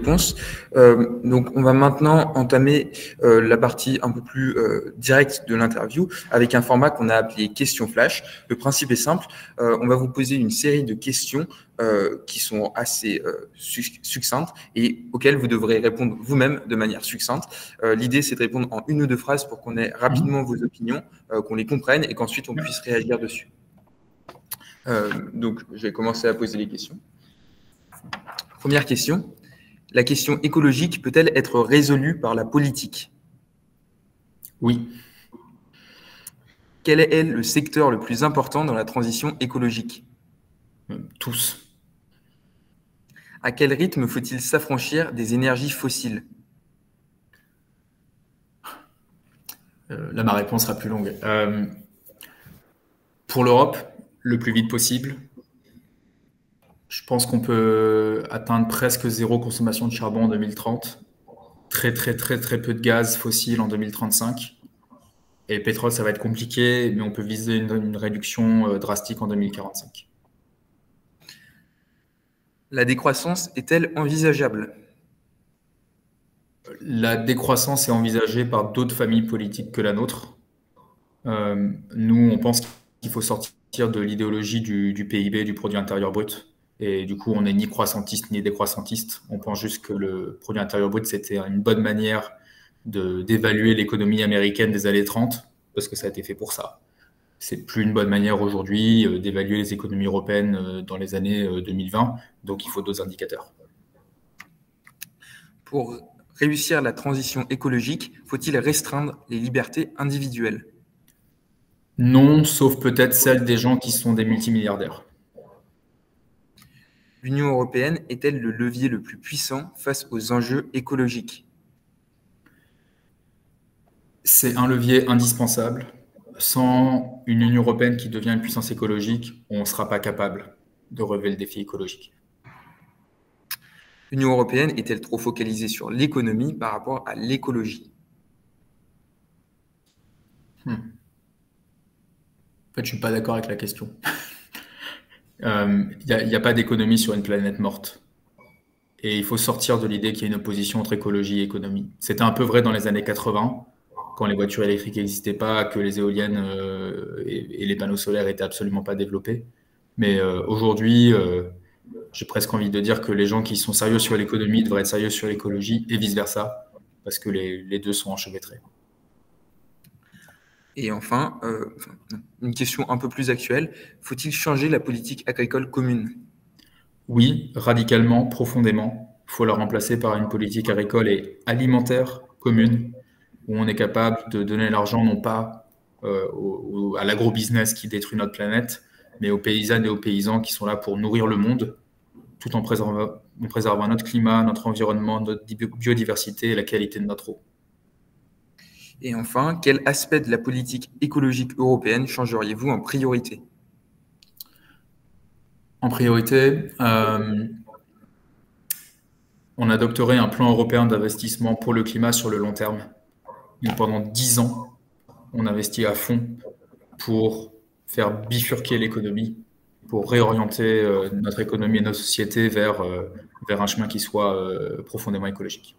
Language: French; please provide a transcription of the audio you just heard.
réponses. Donc, on va maintenant entamer la partie un peu plus directe de l'interview avec un format qu'on a appelé questions flash. Le principe est simple. On va vous poser une série de questions qui sont assez succinctes et auxquelles vous devrez répondre vous-même de manière succincte. L'idée, c'est de répondre en une ou deux phrases pour qu'on ait rapidement vos opinions, qu'on les comprenne et qu'ensuite on puisse réagir dessus. Donc, je vais commencer à poser les questions. Première question. La question écologique peut-elle être résolue par la politique? Oui. Quel est le secteur le plus important dans la transition écologique? Tous. À quel rythme faut-il s'affranchir des énergies fossiles? Là, ma réponse sera plus longue. Pour l'Europe, le plus vite possible. Je pense qu'on peut atteindre presque zéro consommation de charbon en 2030. Très peu de gaz fossile en 2035. Et le pétrole, ça va être compliqué, mais on peut viser une réduction drastique en 2045. La décroissance est-elle envisageable? La décroissance est envisagée par d'autres familles politiques que la nôtre. Nous, on pense qu'il faut sortir de l'idéologie du PIB, du produit intérieur brut. Et du coup, on n'est ni croissantiste ni décroissantiste. On pense juste que le produit intérieur brut, c'était une bonne manière d'évaluer l'économie américaine des années 30, parce que ça a été fait pour ça. C'est plus une bonne manière aujourd'hui d'évaluer les économies européennes dans les années 2020. Donc, il faut d'autres indicateurs. Pour réussir la transition écologique, faut-il restreindre les libertés individuelles? Non, sauf peut-être celles des gens qui sont des multimilliardaires. L'Union européenne est-elle le levier le plus puissant face aux enjeux écologiques? C'est un levier indispensable. Sans une Union européenne qui devient une puissance écologique, on ne sera pas capable de relever le défi écologique. L'Union européenne est-elle trop focalisée sur l'économie par rapport à l'écologie? En fait, je ne suis pas d'accord avec la question. Il n'y a pas d'économie sur une planète morte. Et il faut sortir de l'idée qu'il y a une opposition entre écologie et économie. C'était un peu vrai dans les années 80, quand les voitures électriques n'existaient pas, que les éoliennes et les panneaux solaires n'étaient absolument pas développés. Mais aujourd'hui, j'ai presque envie de dire que les gens qui sont sérieux sur l'économie devraient être sérieux sur l'écologie et vice-versa, parce que les deux sont enchevêtrés. Et enfin, une question un peu plus actuelle, faut-il changer la politique agricole commune? Oui, radicalement, profondément. Il faut la remplacer par une politique agricole et alimentaire commune, où on est capable de donner l'argent non pas à l'agro-business qui détruit notre planète, mais aux paysannes et aux paysans qui sont là pour nourrir le monde, tout en préservant notre climat, notre environnement, notre biodiversité et la qualité de notre eau. Et enfin, quel aspect de la politique écologique européenne changeriez-vous en priorité? En priorité, on adopterait un plan européen d'investissement pour le climat sur le long terme. Donc, pendant 10 ans, on investit à fond pour faire bifurquer l'économie, pour réorienter notre économie et notre société vers un chemin qui soit profondément écologique.